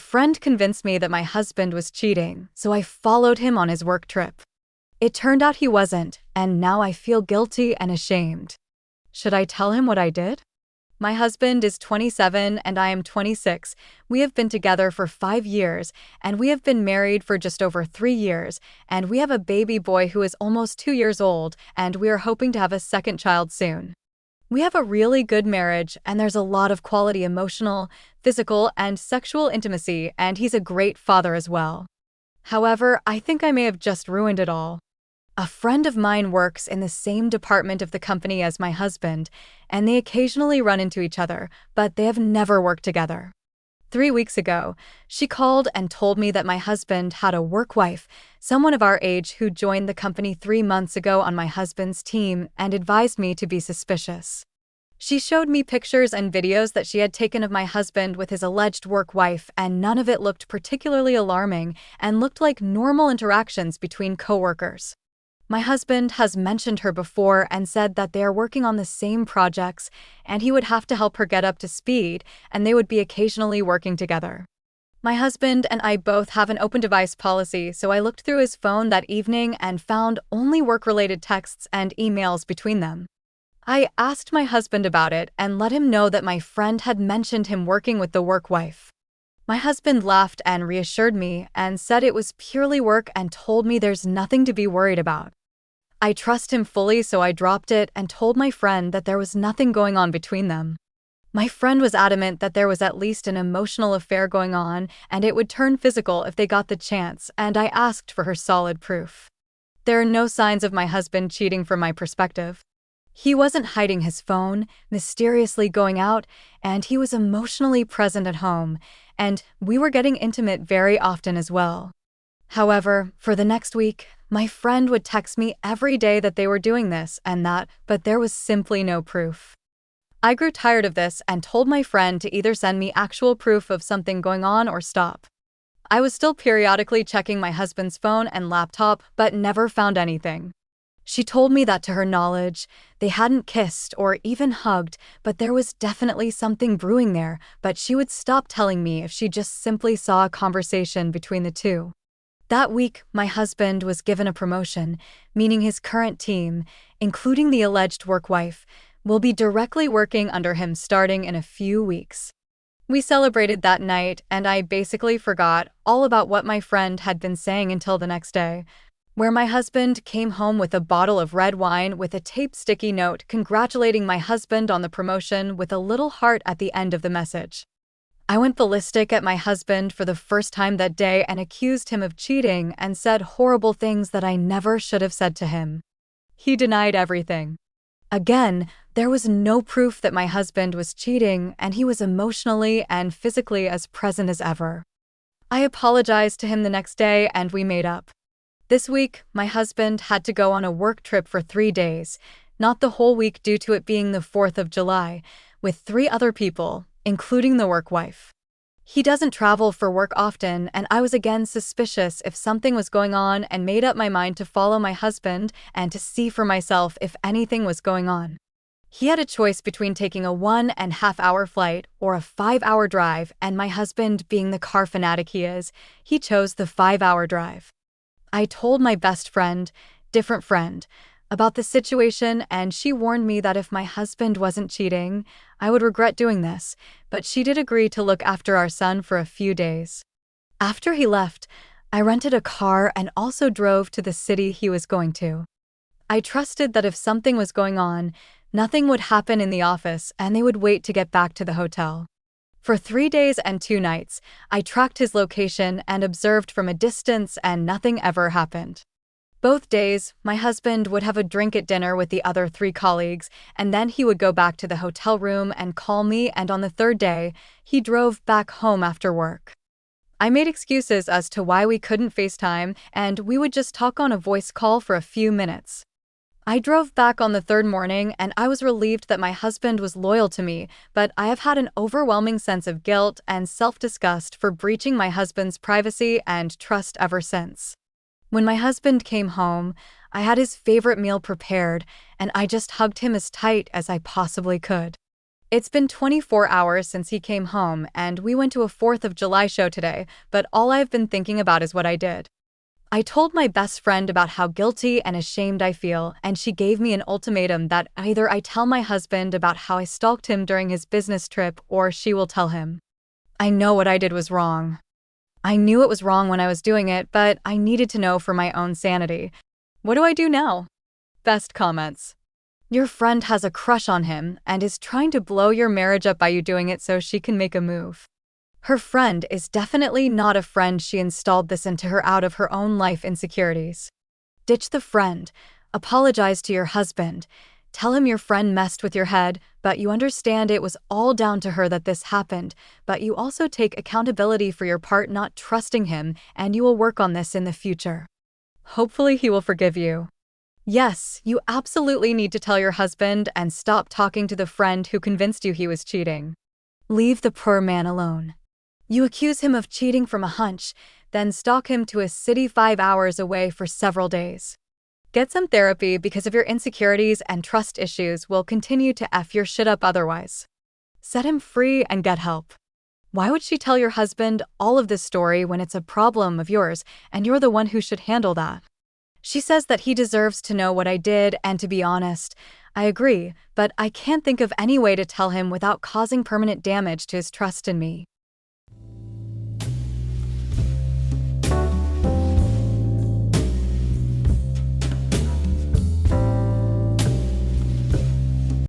friend convinced me that my husband was cheating, so I followed him on his work trip. It turned out he wasn't, and now I feel guilty and ashamed. Should I tell him what I did? My husband is 27 and I am 26. We have been together for 5 years, and we have been married for just over 3 years, and we have a baby boy who is almost 2 years old, and we are hoping to have a second child soon. We have a really good marriage, and there's a lot of quality emotional, physical, and sexual intimacy, and he's a great father as well. However, I think I may have just ruined it all. A friend of mine works in the same department of the company as my husband, and they occasionally run into each other, but they have never worked together. 3 weeks ago, she called and told me that my husband had a work wife, someone of our age who joined the company 3 months ago on my husband's team, and advised me to be suspicious. She showed me pictures and videos that she had taken of my husband with his alleged work wife, and none of it looked particularly alarming and looked like normal interactions between coworkers. My husband has mentioned her before and said that they are working on the same projects, and he would have to help her get up to speed, and they would be occasionally working together. My husband and I both have an open device policy, so I looked through his phone that evening and found only work-related texts and emails between them. I asked my husband about it and let him know that my friend had mentioned him working with the work wife. My husband laughed and reassured me and said it was purely work and told me there's nothing to be worried about. I trust him fully, so I dropped it and told my friend that there was nothing going on between them. My friend was adamant that there was at least an emotional affair going on and it would turn physical if they got the chance, and I asked for her solid proof. There are no signs of my husband cheating from my perspective. He wasn't hiding his phone, mysteriously going out, and he was emotionally present at home, and we were getting intimate very often as well. However, for the next week, my friend would text me every day that they were doing this and that, but there was simply no proof. I grew tired of this and told my friend to either send me actual proof of something going on or stop. I was still periodically checking my husband's phone and laptop, but never found anything. She told me that to her knowledge, they hadn't kissed or even hugged, but there was definitely something brewing there, but she would stop telling me if she just simply saw a conversation between the two. That week, my husband was given a promotion, meaning his current team, including the alleged work wife, will be directly working under him starting in a few weeks. We celebrated that night, and I basically forgot all about what my friend had been saying until the next day, where my husband came home with a bottle of red wine with a taped sticky note congratulating my husband on the promotion with a little heart at the end of the message. I went ballistic at my husband for the first time that day and accused him of cheating and said horrible things that I never should have said to him. He denied everything. Again, there was no proof that my husband was cheating, and he was emotionally and physically as present as ever. I apologized to him the next day and we made up. This week, my husband had to go on a work trip for 3 days, not the whole week due to it being the 4th of July, with 3 other people, including the work wife. He doesn't travel for work often, and I was again suspicious if something was going on and made up my mind to follow my husband and to see for myself if anything was going on. He had a choice between taking a 1.5-hour flight or a 5-hour drive, and my husband, being the car fanatic he is, he chose the 5-hour drive. I told my best friend, different friend, about the situation, and she warned me that if my husband wasn't cheating, I would regret doing this, but she did agree to look after our son for a few days. After he left, I rented a car and also drove to the city he was going to. I trusted that if something was going on, nothing would happen in the office and they would wait to get back to the hotel. For 3 days and 2 nights, I tracked his location and observed from a distance, and nothing ever happened. Both days, my husband would have a drink at dinner with the other 3 colleagues, and then he would go back to the hotel room and call me, and on the 3rd day, he drove back home after work. I made excuses as to why we couldn't FaceTime, and we would just talk on a voice call for a few minutes. I drove back on the 3rd morning, and I was relieved that my husband was loyal to me, but I have had an overwhelming sense of guilt and self-disgust for breaching my husband's privacy and trust ever since. When my husband came home, I had his favorite meal prepared, and I just hugged him as tight as I possibly could. It's been 24 hours since he came home, and we went to a 4th of July show today, but all I've been thinking about is what I did. I told my best friend about how guilty and ashamed I feel, and she gave me an ultimatum that either I tell my husband about how I stalked him during his business trip or she will tell him. I know what I did was wrong. I knew it was wrong when I was doing it, but I needed to know for my own sanity. What do I do now? Best comments. Your friend has a crush on him and is trying to blow your marriage up by you doing it so she can make a move. Her friend is definitely not a friend. She installed this into her out of her own life insecurities. Ditch the friend. Apologize to your husband. Tell him your friend messed with your head, but you understand it was all down to her that this happened, but you also take accountability for your part not trusting him, and you will work on this in the future. Hopefully he will forgive you. Yes, you absolutely need to tell your husband and stop talking to the friend who convinced you he was cheating. Leave the poor man alone. You accuse him of cheating from a hunch, then stalk him to a city 5 hours away for several days. Get some therapy because of your insecurities and trust issues will continue to F your shit up otherwise. Set him free and get help. Why would she tell your husband all of this story when it's a problem of yours and you're the one who should handle that? She says that he deserves to know what I did, and to be honest, I agree, but I can't think of any way to tell him without causing permanent damage to his trust in me.